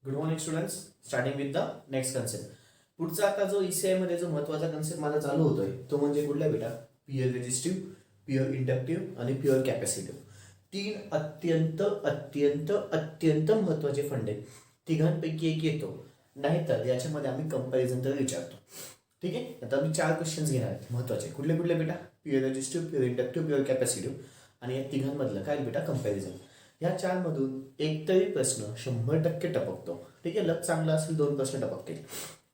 Good morning students. Starting with the next concept. पुढचा आता जो ECI मध्ये जो महत्त्वाचा कन्सेप्ट माझा चालू होतोय तो म्हणजे कुठला बेटा? प्युअर रेजिस्टिव्ह, प्युअर इंडक्टिव्ह आणि प्युअर कॅपॅसिटिव्ह. तीन अत्यंत अत्यंत अत्यंत महत्त्वाचे फंडे. तिघांपैकी एक येतो, नाहीतर याच्यामध्ये आम्ही कंपॅरिझन तर विचारतो. ठीक आहे. आता मी 4 क्वेश्चन्स घेणार आहेत महत्त्वाचे. कुठले कुठले बेटा? Pure resistive, pure inductive, pure capacitive आणि या तिघांमधलं काय बेटा? कंपॅरिझन. या 4 मधून एक तरी प्रश्न 100% टपकतो. ठीक आहे. लक चांगला असेल 2 प्रश्न टपकतील.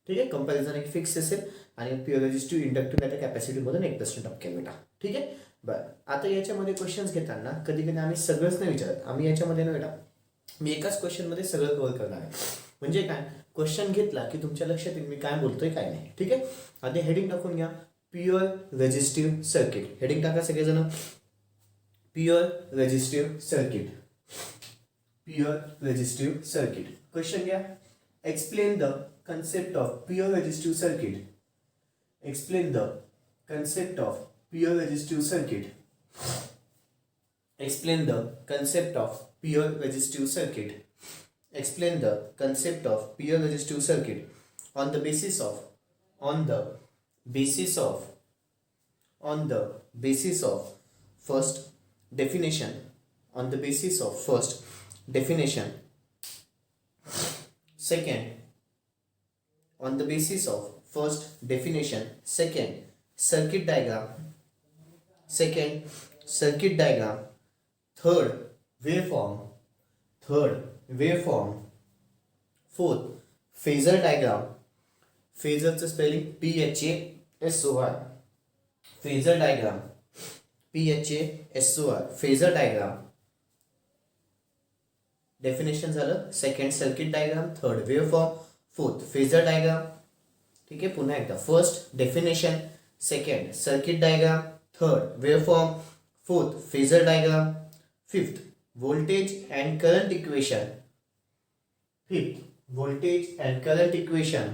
ठीक आहे. कंपॅरिझन एक फिक्स असेल आणि प्युअर रेजिस्टिव्ह, इंडक्टिव्ह नाही कॅपॅसिटी मधून एक प्रश्न टपकेल बेटा. ठीक आहे. बरं, आता याच्यामध्ये क्वेश्चन्स घेताना कधी कधी आम्ही सगळंच नाही विचारत. आम्ही याच्यामध्ये ना बेटा मी एकाच क्वेश्चन मध्ये सगळं कव्हर करणार आहे. म्हणजे काय, क्वेश्चन घेतला की तुमच्या लक्षात येईल मी काय बोलतोय काय नाही. ठीक आहे. आधी हेडिंग टाकून घ्या, प्युअर रेजिस्टिव्ह सर्किट. हेडिंग टाका सगळेजण, pure resistive circuit. Pure resistive circuit. Question घ्या, explain the concept of pure resistive circuit. Explain the concept of pure resistive circuit. Explain the concept of pure resistive circuit. Explain the concept of pure resistive circuit on the basis of on the basis of on the basis of first definition. On the basis of first definition. Second, on the basis of first definition. Second, circuit diagram. Second, circuit diagram. Third, waveform. Third, waveform. Fourth, phasor diagram. Phasor चं spelling PHASOR. Phasor diagram. PHASOR. Phasor diagram. Definition झालं. Second, circuit diagram. Third, waveform. Fourth, phasor diagram. ठीक आहे. पुन्हा एकदा, first definition, second circuit diagram, third waveform, fourth phasor diagram, fifth voltage and current equation. Fifth, voltage and current equation.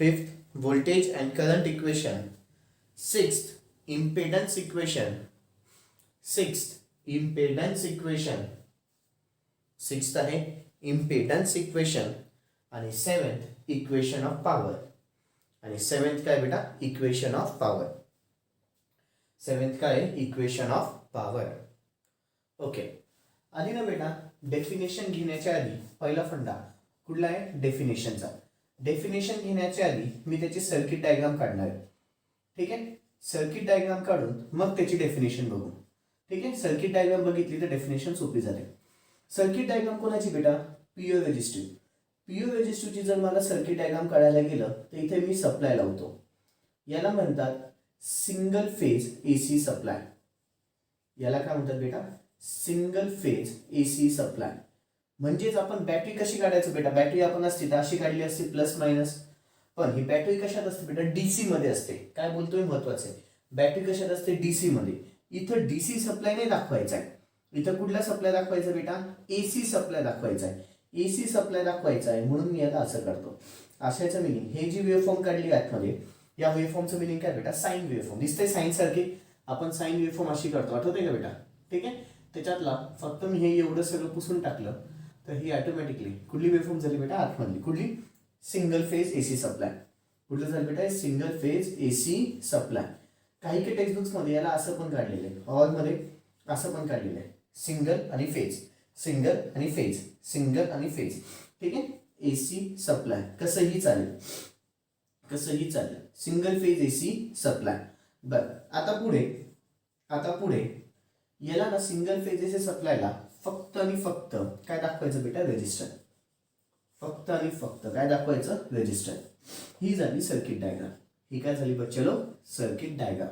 Fifth, voltage and current equation. Sixth, impedance equation. Sixth, impedance equation. Sixth आहे impedance equation. आणि seventh, equation of power. आणि seventh काय बेटा? Equation of power. Seventh काय? Equation of power. Okay. आधी ना बेटा definition घेण्याच्या आधी पहिला फंडा कुठला आहे? डेफिनेशनचा. डेफिनेशन घेण्याच्या आधी मी त्याची सर्किट डायग्राम काढणार आहे. ठीक आहे. सर्किट डायग्राम काढून मग त्याची डेफिनेशन बघू. ठीक आहे. सर्किट डायग्राम बघितली तर डेफिनेशन सोपी झाली. सर्किट डायग्राम कोणाची बेटा? Pure resistive. प्युअर रेजिस्टिव्हची जर मला सर्किट डायग्राम काढायला गेलं तर इथे मी सप्लाय लावतो. याला म्हणतात सिंगल फेज AC सप्लाय. याला काय म्हणतात बेटा? Single phase AC supply. म्हणजेच आपण बॅटरी कशी काढायचं बेटा? बॅटरी आपण असते तर अशी काढली असते प्लस मायनस. पण ही बॅटरी कशात असते बेटा? DC मध्ये असते. काय बोलतोय? महत्वाचं आहे. बॅटरी कशात असते? DC मध्ये. इथं DC सप्लाय नाही दाखवायचा आहे. इथं कुठला सप्लाय दाखवायचा बेटा? AC सप्लाय दाखवायचा आहे. AC सप्लाय दाखवायचा आहे म्हणून मी याला असं करतो. अशाचं मिनिंग, हे जी वेवफॉर्म काढली आतमध्ये, या वेवफॉर्मचं मिनिंग काय बेटा? Sign waveform. दिसतंय साइन सारखी. आपण साइन वेवफॉर्म अशी करतो, आठवतंय का बेटा? ठीक आहे. त्याच्यातला फक्त मी हे एवढं सगळं पुसून टाकलं तर ही ऑटोमॅटिकली कुठली वेवफॉर्म झाली बेटा? आतमधली कुठली? Single phase AC supply. कुठलं झालं बेटा? Single phase AC supply. काही काही टेक्स्टबुक्स मध्ये याला असं पण काढलेलं आहे, हॉलमध्ये असं पण काढलेलं आहे, सिंगल आणि फेज, सिंगल आणि फेज, सिंगल आणि फेज. ठीक आहे. AC सप्लाय कसंही चालेल, कसंही चालेल. Single phase AC supply. बरं, आता पुढे याला ना सिंगल फेज AC सप्लायला फक्त आणि फक्त काय दाखवायचं बेटा? रेजिस्टर. फक्त आणि फक्त काय दाखवायचं? रेजिस्टर. ही झाली सर्किट डायग्राम. ही काय झाली बच्चलो? Circuit diagram.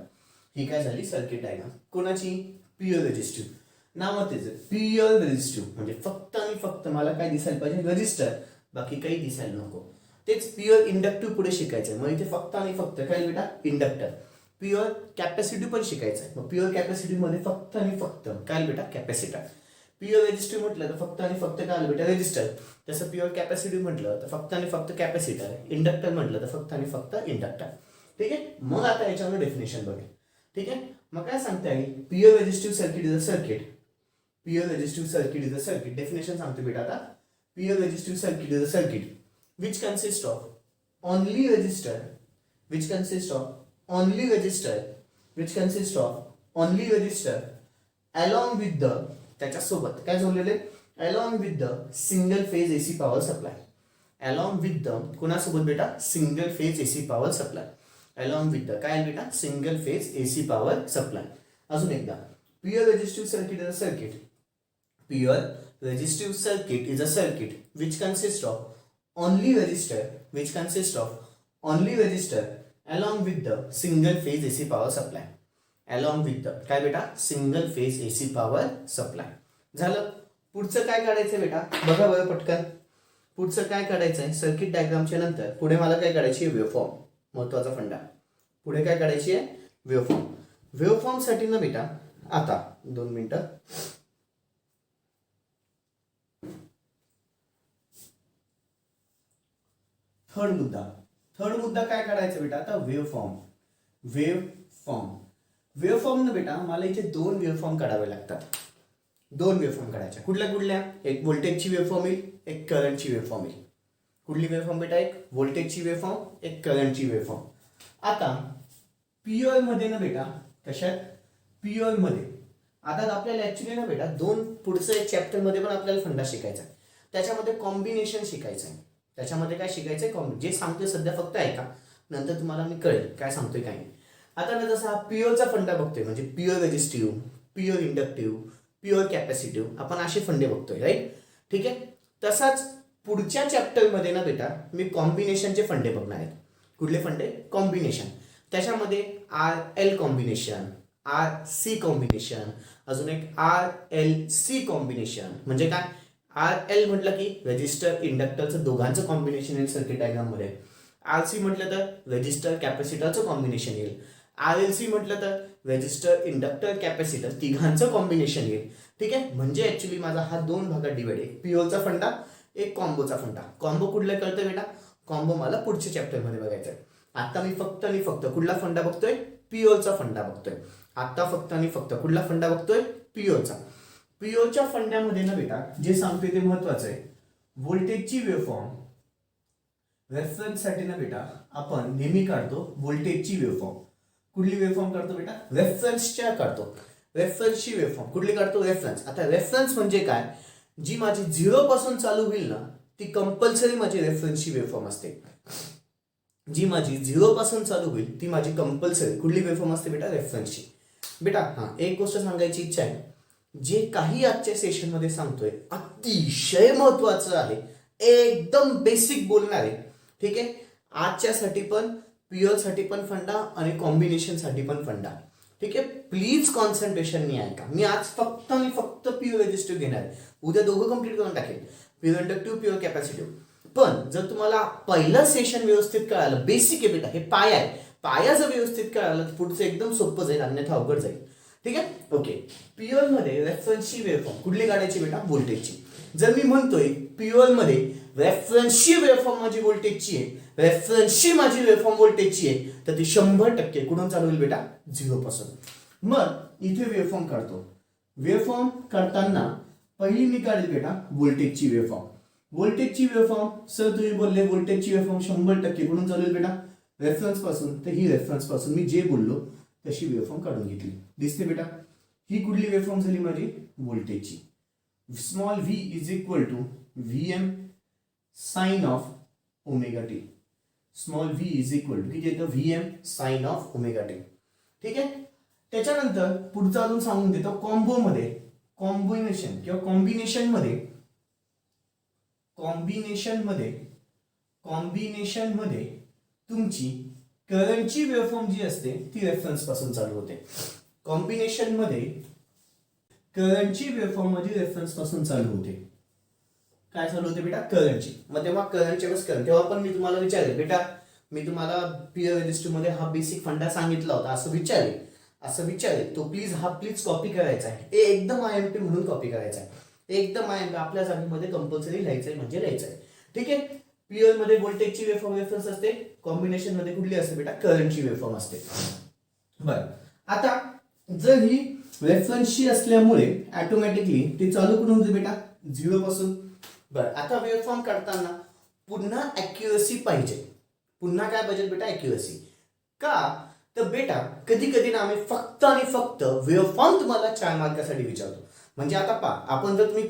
ही काय झाली? Circuit diagram. कोणाची? Pure resistive. नाव तेच प्युअर रेजिस्टिव्ह म्हणजे फक्त आणि फक्त मला काय दिसायला पाहिजे? रेजिस्टर. बाकी काही दिसायला नको. तेच प्युअर इंडक्टिव्ह पुढे शिकायचं. मग इथे फक्त आणि फक्त काय बेटा? इंडक्टर. प्युअर कॅपॅसिटी पण शिकायचं आहे. मग प्युअर कॅपॅसिटी मध्ये फक्त आणि फक्त काय बेटा? कॅपॅसिटर. प्युअर रेजिस्टिव्ह म्हटलं तर फक्त आणि फक्त काय बेटा? रेजिस्टर. तसं प्युअर कॅपॅसिटी म्हटलं तर फक्त आणि फक्त कॅपॅसिटर. इंडक्टर म्हटलं तर फक्त आणि फक्त इंडक्टर. ठीक आहे. मग आता याच्यावर डेफिनेशन बघेल. ठीक आहे. मग काय सांगता येईल? Pure resistive circuit is a circuit. Pure resistive circuit is a circuit. Definition सांगतो बेटा आता. pure resistive circuit is a circuit which consists of only resistor, which consists of only resistor, which consists of only resistor along with the, त्याच्यासोबत काय जोडलेले, along with the single phase AC power supply, along with the कोणासोबत बेटा, single phase AC power supply, along with the काय बेटा, single phase AC power supply. अजून एकदा, pure resistive circuit is a circuit, pure resistive circuit is a circuit which consists of only resistor, which consists of only resistor along with the single phase AC power supply, along with the काय बेटा, single phase AC power supply. झालं. पुढचं काय काढायचं बेटा, बघा बघा पटकन. पुढचं काय काढायचंय, सर्किट डायग्रामच्या नंतर पुढे मला काय काढायची आहे, वेव्हफॉर्म. महत्वाचा फंडा. पुढे काय काढायची आहे, वेव्हफॉर्म. वेव्हफॉर्म साठी ना बेटा, आता 2 मिनिटं. थर्ड मुद्दा काय काढायचा बेटा, आता वेव्हफॉर्म. वेव्हफॉर्म ना बेटा, मला इथे 2 वेव्हफॉर्म काढावे लागतात. 2 वेव्हफॉर्म काढायच्या. कुठल्या, एक व्होल्टेजची वेव्हफॉर्म येईल, एक करंटची वेव्हफॉर्म येईल. कुठली वेव्हफॉर्म बेटा, एक व्होल्टेजची वेव्हफॉर्म, एक करंटची वेव्हफॉर्म. आता प्युअर मध्ये ना बेटा, कशात, प्युअर मध्ये. आता आपल्याला ऍक्च्युली ना बेटा पुढचं एक चॅप्टर मध्ये पण आपल्याला फंडा शिकायचा आहे. त्याच्यामध्ये कॉम्बिनेशन शिकायचं आहे. त्याच्यामध्ये काय शिकायचंय, जे सांगतोय सध्या फक्त ऐका, नंतर तुम्हाला मी कळेल काय सांगतोय काय नाही. आता ना जसा प्युअरचा फंडा बघतोय, म्हणजे pure resistive, pure inductive, pure capacitive, आपण असे फंडे बघतोय, राईट. ठीक आहे. तसाच पुढच्या चॅप्टर मध्ये ना बेटा मी कॉम्बिनेशनचे फंडे बघणार आहेत. कुठले फंडे, कॉम्बिनेशन. त्याच्यामध्ये RL कॉम्बिनेशन, RC कॉम्बिनेशन, अजून एक RLC कॉम्बिनेशन. म्हणजे काय, RL म्हटलं की रेजिस्टर इंडक्टरचं दोघांचं कॉम्बिनेशन येईल सर्किट डायग्राम मध्ये. RC म्हटलं तर रेजिस्टर कॅपॅसिटरचं कॉम्बिनेशन येईल. RLC म्हटलं तर रेजिस्टर इंडक्टर कॅपॅसिटर तिघांचं कॉम्बिनेशन येईल. ठीक आहे. म्हणजे ऍक्च्युली माझा हा 2 भागात डिवाइड आहे. प्युअरचा फंडा, एक कॉम्बोचा फंडा. कॉम्बो कुठला कळतोय बेटा, कॉम्बो मला पुढच्या चॅप्टर मध्ये बघायचा आहे. आता मी फक्त आणि फक्त कुठला फंडा बघतोय, प्युअरचा फंडा बघतोय. आता फक्त आणि फक्त कुठला फंडा बघतोय, प्युअरचा. प्युअरच्या फंड्यामध्ये ना बेटा जे सांगतोय ते महत्वाचं आहे. व्होल्टेजची वेव्हफॉर्म रेफरन्स साठी ना बेटा आपण नेहमी काढतो व्होल्टेजची वेव्हफॉर्म. कुठली वेव्हफॉर्म काढतो बेटा, रेफरन्सच्या काढतो. रेफरन्सची वेव्हफॉर्म कुठली काढतो, रेफरन्स. आता रेफरन्स म्हणजे काय, जी माझी 0 पासून चालू होईल ना ती कंपल्सरी माझी रेफरन्सची वेव्हफॉर्म असते. जी माझी 0 पासून चालू होईल ती माझी कंपल्सरी कुठली वेव्हफॉर्म असते बेटा, रेफरन्सची. बेटा हा एक गोष्ट सांगायची इच्छा आहे, जे काही आजच्या सेशन मध्ये सांगतोय अतिशय महत्वाचं आहे, एकदम बेसिक बोलणार आहे. ठीक आहे. आजच्यासाठी पण, प्युअर साठी पण फंडा आणि कॉम्बिनेशन साठी पण फंडा. ठीक आहे. प्लीज कॉन्सन्ट्रेशन नाही ऐका. मी आज फक्त आणि फक्त प्युअर रेजिस्टिव्ह घेणार आहे. उद्या दोघं कंप्लीट करून टाकेल, प्युअर इंडक्टिव्ह, प्युअर कॅपॅसिटिव्ह. पण जर तुम्हाला पहिलं सेशन व्यवस्थित कळालं, बेसिक आहे बेटा, हे पाया आहे. पाया जर व्यवस्थित कळालं तर पुढचं एकदम सोपं जाईल, अन्यथा अवघड जाईल. ठीक आहे. ओके. प्युअर मध्ये रेफरन्सची वेव्हफॉर्म कुठली काढायची बेटा, व्होल्टेजची. जर मी म्हणतोय प्युअर मध्ये रेफरन्सची वेव्हफॉर्म माझी व्होल्टेजची आहे, रेफरन्सची माझी वेव्हफॉर्म व्होल्टेजची आहे, तर ती 100% कुठून चालू होईल बेटा, 0 पासून. मग इथे वेव्हफॉर्म काढतो. वेव्हफॉर्म काढताना पहिली मी काढली बेटा व्होल्टेजची वेव्हफॉर्म. व्होल्टेजची वेव्हफॉर्म सर तुम्ही बोलले व्होल्टेजची वेव्हफॉर्म 100% कुठून चालू होईल बेटा, रेफरन्स पासून. तर ही रेफरन्स पासून मी जे बोललो तशी वेव्हफॉर्म काढून घेतली. दिसते बेटा. ही कुठली वेव्हफॉर्म झाली माझी, व्होल्टेजची. Small v is equal to Vm sine of omega t. Small v is equal to किती येतं, Vm sine of omega t. ठीक आहे. त्याच्यानंतर पुढचं अजून सांगून देतो, कॉम्बो मध्ये, कॉम्बिनेशन किंवा कॉम्बिनेशन मध्ये तुमची करंटची वेव्हफॉर्म जी असते ती रेफरन्स पासून चालू होते. कॉम्बिनेशन मध्ये करंटची वेव्हफॉर्म माझी रेफरन्स पासून चालू होते. काय चालू होते बेटा, करंटची. मग तेव्हा करंटच्या वेळेस तेव्हा पण मी तुम्हाला विचारेल बेटा, मी तुम्हाला प्युअर रेजिस्टिव्ह मध्ये हा बेसिक फंडा सांगितला होता असं विचारेल. तो प्लीज कॉपी करायचा आहे. एकदम IMP म्हणून कॉपी करायचा आहे. एकदम IMP आपल्या जागेमध्ये कंपल्सरी लिहायचंय म्हणजे लिहायचंय. ठीक आहे. प्युअर मध्ये व्होल्टेजची वेव्हफॉर्म रेफरन्स असते, कॉम्बिनेशन मध्ये कुठली असते बेटा, करंटची वेव्हफॉर्म असते. बरं. आता जर ही रेफरन्सची असल्यामुळे ऑटोमॅटिकली ते चालू कुठून होते बेटा, 0 पासून. बरं, आता वेव्हफॉर्म काढताना पुन्हा ॲक्युरसी पाहिजे. पुन्हा काय पाहिजे बेटा? ॲक्युरसी. का तर बेटा कधी कधी ना आम्ही फक्त आणि फक्त वेव्हफॉर्म तुम्हाला 4 मार्कासाठी विचारतो. म्हणजे आता पहा, आपण जर तुम्ही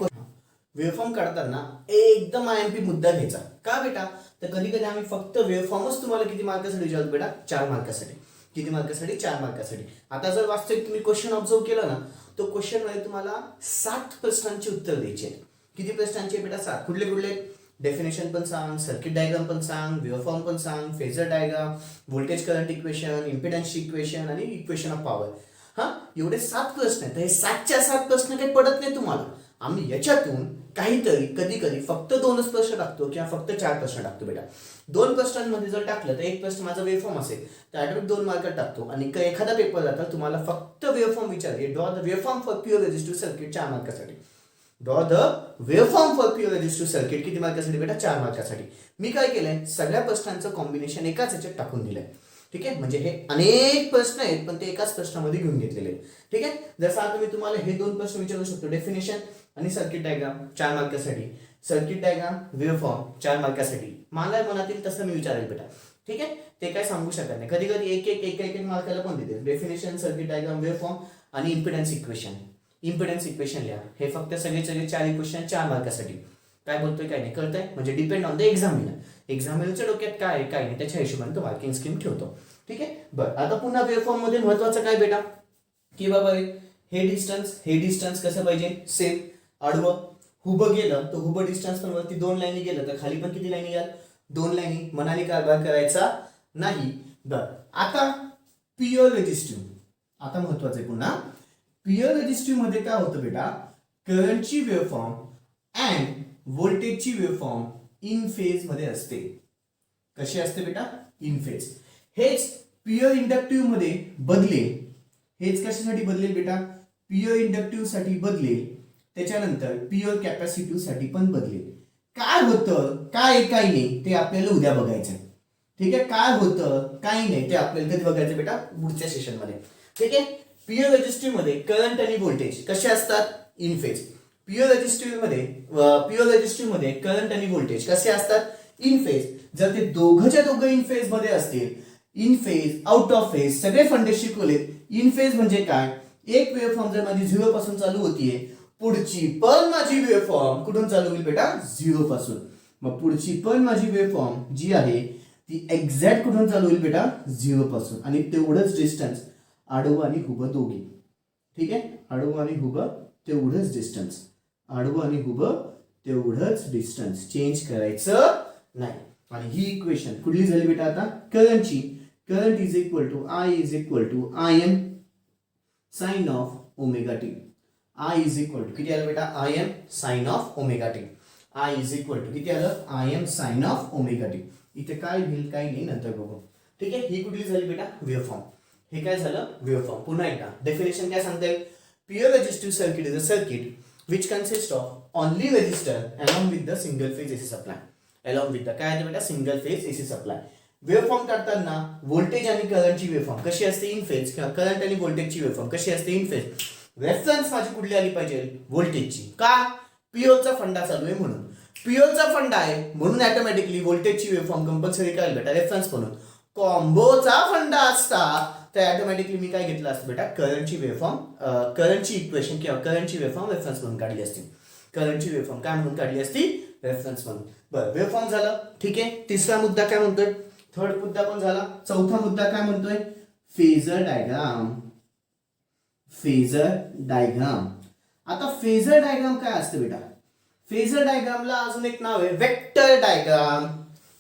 वेव्हफॉर्म काढताना एकदम IMP मुद्दा घ्यायचा. का बेटा? तर कधी कधी आम्ही फक्त वेव्हफॉर्मच तुम्हाला किती मार्कासाठी विचारतो बेटा? 4 मार्कासाठी. किती मार्कासाठी? 4 मार्कासाठी. आता जर वास्तविक तुम्ही क्वेश्चन ऑब्झर्व केला ना, तो क्वेश्चन मध्ये तुम्हाला 7 प्रश्नांची उत्तर द्यायची आहेत. किती प्रश्नांची बेटा? 7. कुठले कुठले? डेफिनेशन पण सांग, सर्किट डायग्राम पण सांग, वेव्हफॉर्म पण सांग, phasor diagram, voltage current equation, impedance equation आणि इक्वेशन ऑफ पॉवर. हा, एवढे 7 प्रश्न आहेत. हे 7च्या 7 प्रश्न काही पडत नाही तुम्हाला. आम्ही याच्यातून काहीतरी कधी कधी फक्त 2च प्रश्न टाकतो किंवा फक्त 4 प्रश्न टाकतो बेटा. 2 प्रश्नांमध्ये जर टाकलं तर एक प्रश्न माझा वेव्हफॉर्म असेल तर ॲटोमॅटिक 2 मार्क टाकतो. आणि एखादा पेपर जाता तुम्हाला फक्त वेव्हफॉर्म विचारले, draw the waveform for pure resistive circuit 4 मार्कासाठी. Draw the waveform for pure resistive circuit किती मार्कासाठी बेटा? 4 मार्कासाठी. मी काय केलंय? सगळ्या प्रश्नांचं कॉम्बिनेशन एकाच ह्याच्यात टाकून दिलंय. ठीक आहे, म्हणजे हे अनेक प्रश्न आहेत पण ते एकाच प्रश्नामध्ये घेऊन घेतलेले आहेत. ठीक आहे, जसं आता मी तुम्हाला हे 2 प्रश्न विचारू शकतो, डेफिनेशन आणि सर्किट डायग्राम 4 मार्कासाठी, सर्किट डायग्राम वेव्हफॉर्म 4 मार्कासाठी. मला मनातील तसं मी विचारेल बेटा. ठीक आहे, ते काय सांगू शकत नाही. कधी कधी एक मार्काला पण देते. डेफिनेशन, सर्किट डायग्राम, वेव्हफॉर्म आणि इम्पिडन्स इक्वेशन. इम्पिडन्स इक्वेशन लिहा. हे फक्त सगळे 4 इक्वेशन 4 मार्कासाठी. काय बोलतोय काय नाही कळतंय? म्हणजे डिपेंड ऑन द एक्झामिनर. एक्झामिनरच्या डोक्यात काय आहे काय नाही त्याच्या हिशोबाने तो मार्किंग स्कीम ठेवतो. ठीक आहे, बरं. आता पुन्हा वेव्हफॉर्म मध्ये महत्वाचं काय बेटा? की बाबा हे डिस्टन्स कसं पाहिजे? सेम. आडवं हुबं गेलं तर हुबं डिस्टन्स पण वरती 2 लाईनी गेलं तर खाली पण किती लाईनी घ्याल? 2 लाईनी. मनाने कारभार करायचा नाही. बरं, आता प्युअर रेझिस्टिव्ह. आता महत्वाचं आहे पुन्हा. प्युअर रेझिस्टिव्ह मध्ये काय होतं बेटा? करंटची वेव्हफॉर्म अँड व्होल्टेजची वेव्हफॉर्म इन फेज मध्ये असते. कशी असते बेटा? In phase. हेच प्युअर इंडक्टिव्ह मध्ये बदलेल. हेच कशासाठी बदलेल बेटा? प्युअर इंडक्टिव्ह साठी बदलेल. त्याच्यानंतर प्युअर कॅपॅसिटिव्ह साठी पण बदलेल. काय होतं काय नाही ते आपल्याला उद्या बघायचं. ठीक आहे, काय होतं काही नाही ते आपल्याला कधी बघायचं बेटा? पुढच्या सेशन मध्ये. ठीक आहे, प्युअर रेझिस्टिव्ह मध्ये करंट आणि व्होल्टेज कसे असतात? In phase. प्युअर रेझिस्टिव्ह मध्ये करंट आणि व्होल्टेज कसे असतात? In phase. जर ते दोघंच्या दोघं इन फेज मध्ये असतील, in phase, out of phase, सगळे फंडे शिकवले. इन फेज म्हणजे काय? एक वेव्हफॉर्म जर माझी 0 पासून चालू होतीये, पुढची पण माझी वेव्हफॉर्म कुठून चालू होईल बेटा? 0 पासून. मग पुढची पण माझी वेव्हफॉर्म जी आहे ती एक्झॅक्ट कुठून चालू होईल बेटा? 0 पासून. आणि तेवढंच डिस्टन्स आडवं आणि हुबं दोघी. ठीक आहे, आडवं आणि हुबं तेवढंच डिस्टन्स. आडवं आणि हुबं तेवढंच डिस्टन्स. चेंज करायचं नाही. आणि ही इक्वेशन कुठली झाली बेटा? आता करंटची. Current is equal to I am sine of omega t. I is equal to किती आलं बेटा? I am sine of omega t. I is equal to किती आलं? I am sine of omega t. इथे काय होईल काय नाही नंतर बघू. ठीक आहे, ही कुठली झाली बेटा? वेव्हफॉर्म. हे काय झालं? वेव्हफॉर्म. पुन्हा एकदा डेफिनेशन काय सांगता येईल? Pure resistive circuit is a circuit which consists of only resistor along with the single phase AC supply. Along with the काय आहे बेटा? Single phase AC supply. Waveform काढताना व्होल्टेज आणि करंटची वेव्हफॉर्म कशी असते? In phase. किंवा करंट आणि व्होल्टेजची वेव्हफॉर्म कशी असते? In phase. रेफरन्स माझी कुठली आली पाहिजे? व्होल्टेजची. का? पीओचा फंडा चालू आहे म्हणून. पीओचा फंडा आहे म्हणून ऑटोमॅटिकली व्होल्टेजची वेव्हफॉर्म कंपल्सरी काय बेटा? रेफरन्स म्हणून. कॉम्बोचा फंडा असता तर ऑटोमॅटिकली मी काय घेतलं असतं बेटा? करंटची वेव्हफॉर्म, करंटची इक्वेशन किंवा करंटची वेव्हफॉर्म रेफरन्स म्हणून काढली असती. करंटची वेव्हफॉर्म काय म्हणून काढली असती? रेफरन्स म्हणून. बरं, वेव्हफॉर्म झालं. ठीक आहे, तिसरा मुद्दा काय म्हणतोय? थर्ड मुद्दा पण झाला. चौथा मुद्दा काय म्हणतोय? Phasor diagram. Phasor diagram. आता फेजर डायग्राम काय असतं बेटा? फेजर डायग्रामला अजून एक नाव आहे वेक्टर डायग्राम.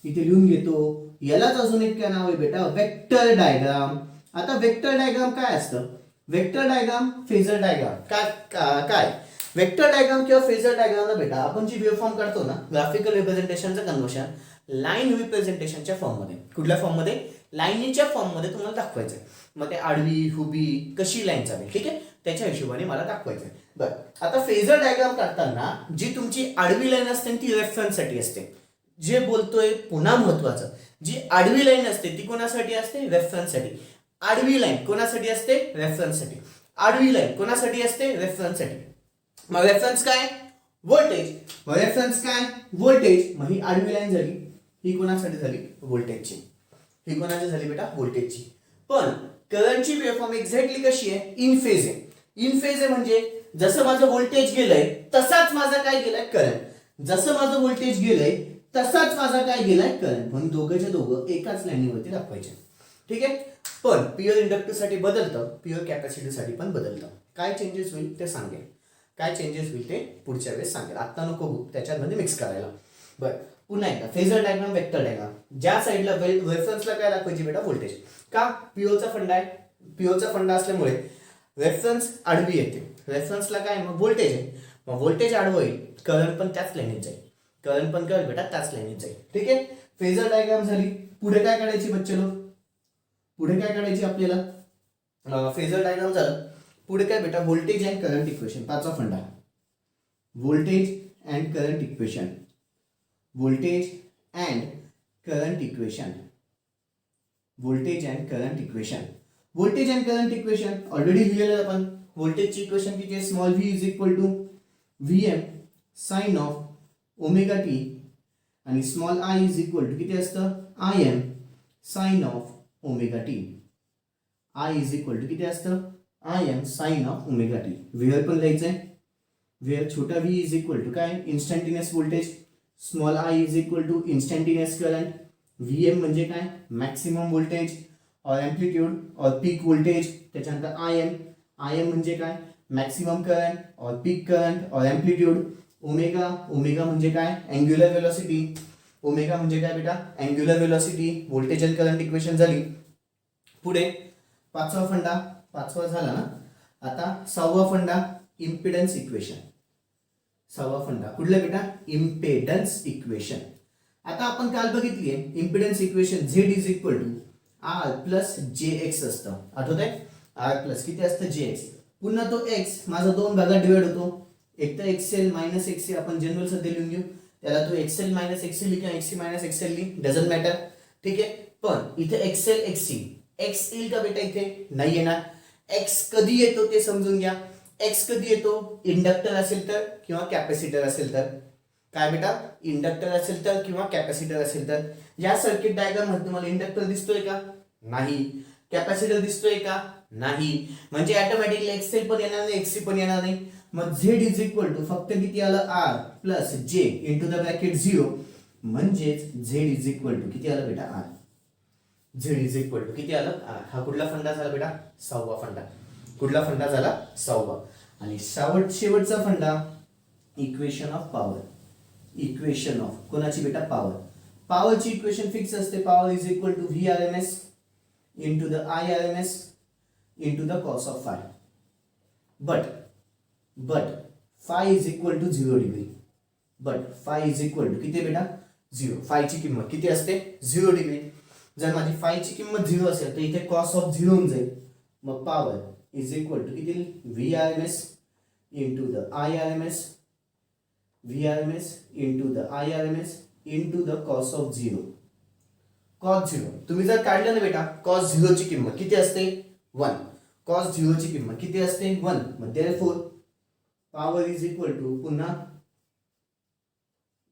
इथे लिहून घेतो. यालाच अजून एक काय नाव आहे बेटा? Vector diagram. आता वेक्टर डायग्राम काय असतं? वेक्टर डायग्राम, फेजर डायग्राम काय? वेक्टर डायग्राम किंवा फेजर डायग्रामला बेटा आपण जी वेव्हफॉर्म काढतो ना, ग्राफिकल रिप्रेझेंटेशनचं कन्व्हर्शन लाईन रिप्रेझेंटेशनच्या फॉर्म मध्ये. कुठल्या फॉर्म मध्ये? लाईनीच्या फॉर्म मध्ये तुम्हाला दाखवायचंय. मग ते आडवी हुबी कशी लाईन चालेल. ठीक आहे, त्याच्या हिशोबाने मला दाखवायचंय. बरं, आता फेजर डायग्राम काढताना जी तुमची आडवी लाईन असते ती रेफरन्स साठी असते. जे बोलतोय पुन्हा महत्वाचं, जी आडवी लाईन असते ती कोणासाठी असते? रेफरन्स साठी. आडवी लाईन कोणासाठी असते? रेफरन्स साठी. आडवी लाईन कोणासाठी असते? रेफरन्स साठी. मग रेफरन्स काय? व्होल्टेज. रेफरन्स काय व्होल्टेज. मग ही आडवी लाईन झाली, ही कोणासाठी झाली व्होल्टेजची, ही कोणाची झाली बेटा व्होल्टेजची. पण करंटची वेव्हफॉर्म एक्झॅक्टली कशी आहे इन फेज आहे. इन फेज आहे म्हणजे जसं माझं व्होल्टेज गेलंय तसाच माझा काय गेलाय करंट. जसं माझं व्होल्टेज गेलंय तसाच माझा काय गेलाय करंट. म्हणून दोघंच्या दोघं एकाच लाईनीवरती दाखवायचे. ठीक आहे. पण प्युअर इंडक्टिव्ह साठी बदलतं, प्युअर कॅपॅसिटी साठी पण बदलतं. काय चेंजेस होईल ते सांगेल, काय चेंजेस होईल ते पुढच्या वेळेस सांगेल. आता नको त्याच्यामध्ये मिक्स करायला. बरं पुन्हा एकदा फेजर डायग्राम, वेक्टर डायग्राम. ज्या साईडला रेफरन्सला काय दाखवायची बेटा व्होल्टेज. का प्युअरचा फंडा आहे, प्युअरचा फंडा असल्यामुळे रेफरन्स आडवी येते. रेफरन्सला काय मग व्होल्टेज आहे, मग व्होल्टेज आडवं येईल, करंट पण त्याच लाईनीत जाईल, करंट पण काय बेटा त्याच लाईनीत जाईल. ठीक आहे. फेजर डायग्राम झाली. पुढे काय काढायची बच्चे लोक, पुढे काय काढायची आपल्याला फेजर डायग्राम झालं. पुढे काय बेटा व्होल्टेज अँड करंट इक्वेशन. पाचवा फंडा voltage and current equation, voltage and current equation, voltage and current equation. Voltage and current equation already लिहिलेलं आपण. व्होल्टेजची इक्वेशन किती आहे, small V is equal to V M sine of omega T आणि small I is equal to किती असतं I M sine of omega T. I is equal to किती असतं I M sine of omega T. Where पण लिहायचं आहे. Where छोटा V is equal to काय instantaneous voltage, small I is equal to instantaneous current, V M म्हणजे काय maximum voltage और एम्प्लिट्यूड और पीक व्होल्टेज. त्याच्यानंतर आय एम म्हणजे काय मॅक्सिमम करंट और पीक करंट और एम्प्लिट्यूड. ओमेगा, ओमेगा म्हणजे काय अँग्युलर वेलोसिटी. ओमेगा म्हणजे काय बेटा angular velocity. Voltage and current equation झाली. पुढे पाचवा फंडा, पाचवा झाला ना. आता सहावा फंडा इम्पिडन्स इक्वेशन. सहावा फंडा कुठला बेटा इम्पेडन्स इक्वेशन. आता आपण काल बघितली आहे impedance equation Z is equal to R plus J X असतं. आठवत आहे आर प्लस किती असतं जे एक्स. पुन्हा तो एक्स माझा दोन भागात डिवाइड होतो. एक तर एक्सएल मायनस एक्सी आपण जनरल सध्या लिहून घेऊ. त्याला तो एक्सएल मायनस एक्सएल किंवा एक्सी मायनस एक्सएल ली डझंट मॅटर. ठीक आहे. पण इथे एक्सएल एक्सी एक्स येईल का बेटा इथे नाही येणार. एक्स कधी येतो ते समजून घ्या. एक्स कधी येतो इंडक्टर असेल तर किंवा कॅपॅसिटर असेल तर. काय बेटा इंडक्टर असेल तर किंवा कॅपॅसिटर असेल तर. या सर्किट डायग्राम मध्ये तुम्हाला इंडक्टर दिसतोय का नाही, कॅपॅसिटर दिसतोय का नाही. म्हणजे ऑटोमॅटिकली एक्सएल पण येणार नाही एक्सी पण येणार नाही. मग झेड इज इक्वल टू फक्त किती आलं R plus J into the bracket 0. म्हणजेच झेड इज इक्वल टू किती आलं बेटा R. Z is equal to किती आलं आर. हा कुठला फंडा झाला बेटा सहावा फंडा. कुठला फंडा झाला सहावा. आणि शेवटचा funda equation of power. Equation of कोणाची बेटा पॉवर. पॉवरची इक्वेशन फिक्स असते. Power is equal to V R M S into the I R M S into the cos of phi. But phi is equal to 0 degree. But phi is equal to किती बेटा 0. फायची किंमत किती असते 0 degree. जर माझी फायची किंमत 0 असेल तर इथे कॉस ऑफ 0 होऊन जाईल. मग पॉवर इज इक्वल टू किती V R M S into the I R M S, V R M S into the I R M S into the cos of 0. Cos 0 तुम्ही जर काढलं ना बेटा cos 0 ची किंमत किती असते 1. कॉस 0 ची किंमत किती असते 1. मग therefore power is equal to पुन्हा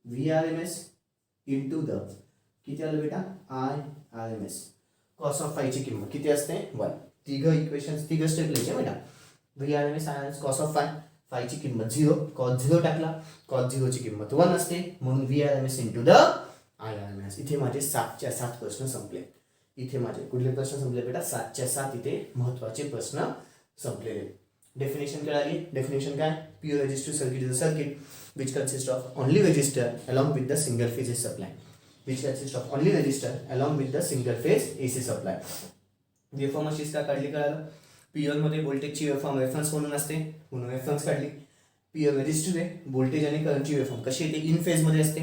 V R M S into the किती आलं बेटा I R M S. Cos of phi ची किंमत किती असते 1. तिघ इक्वेशन तिघ स्टेप लिहायचे बेटा. V R M S I R M S cos of phi. फायची किंमत 0, कॉस 0 टाकला, कॉस 0 ची किंमत 1 असते म्हणून V R M S into the I R M S. इथे माझे 7च्या 7 प्रश्न संपले. इथे माझे कुठले प्रश्न संपले बेटा 7च्या 7 इथे महत्त्वाचे प्रश्न संपलेले. डेफिनेशन कळाली. डेफिनेशन काय pure resistive circuit is a circuit which consists of only resistor along with the single phase AC supply. Which consists of only resistor along with the single phase AC supply. Waveform अशीच का काढली कळालं. पीओर मध्ये व्होल्टेजची waveform reference म्हणून असते म्हणून रेफरन्स काढली. पीओर रेजिस्टिव्ह आहे व्होल्टेज आणि करंटची वेव्हफॉर्म कशी येते इन फेज मध्ये असते.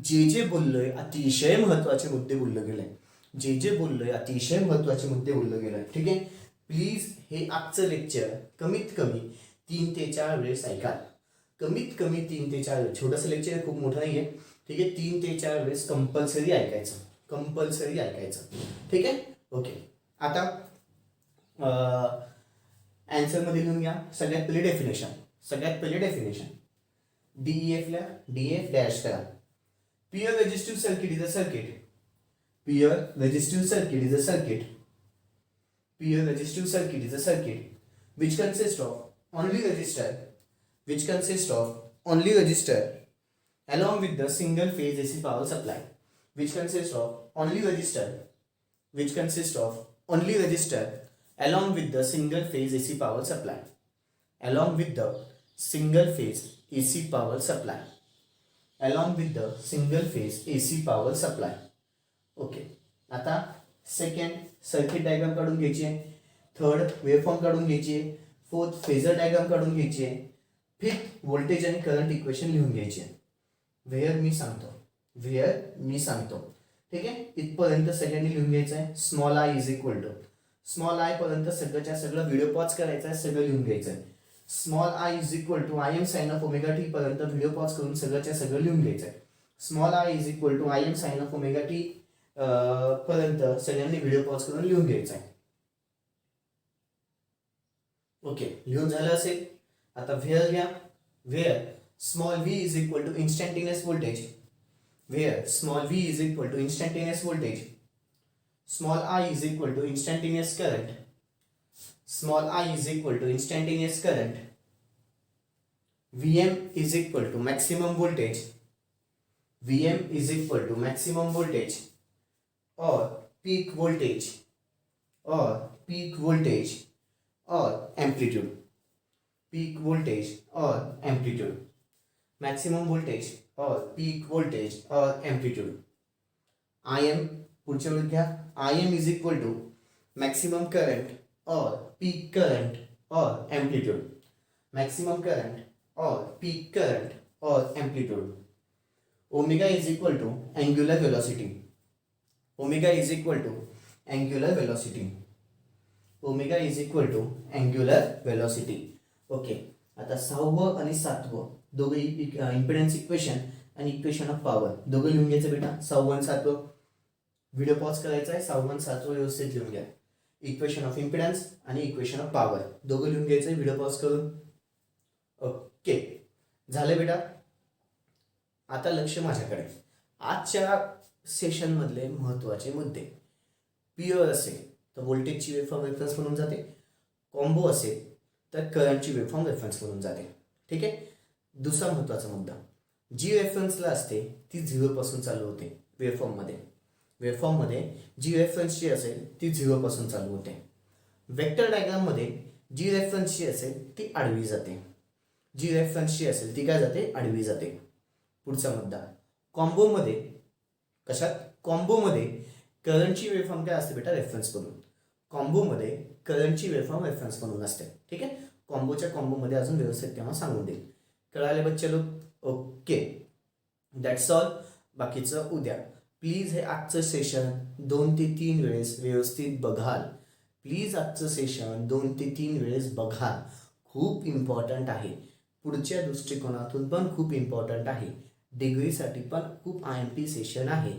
जे बोललोय अतिशय महत्त्वाचे मुद्दे बोललं गेलंय. जे बोललोय अतिशय महत्त्वाचे मुद्दे बोललं गेलंय. ठीक आहे. प्लीज हे आजचं लेक्चर कमीत कमी 3 ते 4 वेळेस ऐका. कमीत कमी 3 ते 4 वेळेस. छोटंसं लेक्चर खूप मोठं नाहीये. ठीक आहे. 3 ते 4 वेळेस कंपल्सरी ऐकायचं. कंपल्सरी ऐकायचं. ठीक आहे. ओके. आता आन्सर मध्ये लिहून घ्या. सगळ्यात पहिली डेफिनेशन. सगळ्यात पहिली डेफिनेशन DEF ला DF डॅश करा. Pure resistive circuit is a circuit. Pure resistive circuit is a circuit. Pure resistive circuit is a circuit which consists of only resistor, which consists of only resistor along with the single phase AC power supply, which consists of only resistor, which consists of only resistor along with the single phase AC power supply, along with the single phase AC power supply, along with the single phase AC power supply. Okay, आता second circuit diagram काढून घ्यायची आहे, third waveform काढून घ्यायची आहे, fourth phasor diagram काढून घ्यायची आहे, फिफ्थ व्होल्टेज आणि करंट इक्वेशन लिहून घ्यायची आहे. व्हेअर मी सांगतो, ठीक आहे. इथपर्यंत सगळ्यांनी लिहून घ्यायचं आहे. Small I is equal to, small I पर्यंत सगळंच्या सगळं व्हिडिओ पॉज करायचा आहे, सगळं लिहून घ्यायचं आहे. Small I is equal to I M sine of omega t पर्यंत व्हिडिओ पॉज करून सगळंच्या सगळं लिहून घ्यायचं आहे. Small I is equal to I M sine of omega t पर्यंत सगळ्यांनी व्हिडिओ पॉज करून लिहून घ्यायचा आहे. ओके, लिहून झालं असेल. आता व्हेअर घ्या. Where small V is equal to instantaneous voltage, where small V is equal to instantaneous voltage, small I is equal to instantaneous current, small I is equal to instantaneous current, Vm is equal to maximum voltage, Vm is equal to maximum voltage or peak voltage or peak voltage or amplitude, peak voltage or amplitude, maximum voltage or peak voltage or amplitude. Im पुढच्या वेळी घ्या. Im is equal to maximum current or peak current or amplitude, maximum current or peak current or amplitude. Omega is equal to angular velocity, omega is equal to angular velocity, omega is equal to angular velocity. Okay, आता 6वं आणि 7वं दोघे impedance equation आणि equation of power दोघं लिहून घ्यायचं बेटा. 6वं आणि 7वं video pause करायचा आहे. 6वं आणि 7वं व्यवस्थित लिहून घ्या. इक्वेशन ऑफ इम्पिडन्स आणि इक्वेशन ऑफ पॉवर दोघं लिहून घ्यायचं आहे व्हिडिओ पॉज करून. ओके, झालं बेटा. आता लक्ष माझ्याकडे. आजच्या सेशनमधले महत्त्वाचे मुद्दे. प्युअर असेल तर व्होल्टेजची वेव्हफॉर्म रेफरन्स म्हणून जाते, कॉम्बो असेल तर करंटची वेव्हफॉर्म रेफरन्स म्हणून जाते. ठीक आहे. दुसरा महत्त्वाचा मुद्दा, जी रेफरन्सला असते ती 0 पासून चालू होते. वेव्हफॉर्ममध्ये जी रेफरन्सची असेल ती 0 पासून चालू होते. वेक्टर डायग्राममध्ये जी रेफरन्सची असेल ती आडवी जाते, जी रेफरन्सची असेल ती काय जाते, आडवी जाते. पुढचा मुद्दा, कॉम्बोमध्ये कशात, कॉम्बोमध्ये करंटची वेव्हफॉर्म काय असते बेटा, रेफरन्स म्हणून. कॉम्बोमध्ये करंटची वेव्हफॉर्म रेफरन्स म्हणून असते. ठीक आहे. कॉम्बोच्या कॉम्बोमध्ये अजून व्यवस्थित तेव्हा सांगून देईल. कळाले बच्चे लोक. Okay, that's all. बाकीचं उद्या. प्लीज हे आजचं सेशन 2 ते 3 वेळेस व्यवस्थित बघाल. प्लीज आजचं सेशन 2 ते 3 वेळेस बघाल. खूप इम्पॉर्टंट आहे. पुढच्या दृष्टिकोनातून पण खूप इम्पॉर्टंट आहे. डिग्रीसाठी पण खूप IMP सेशन आहे.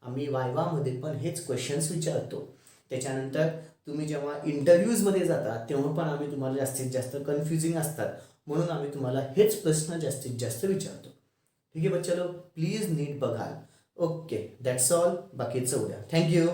आम्ही वायवामध्ये पण हेच क्वेश्चन्स विचारतो. त्याच्यानंतर तुम्ही जेव्हा इंटरव्ह्यूजमध्ये जाता तेव्हा पण आम्ही तुम्हाला जास्तीत जास्त कन्फ्युजिंग असतात म्हणून आम्ही तुम्हाला हेच प्रश्न जास्तीत जास्त विचारतो. ठीक आहे बच्चा लोक, प्लीज नीट बघाल. Okay, that's all. बाकीचं उद्या. थँक्यू.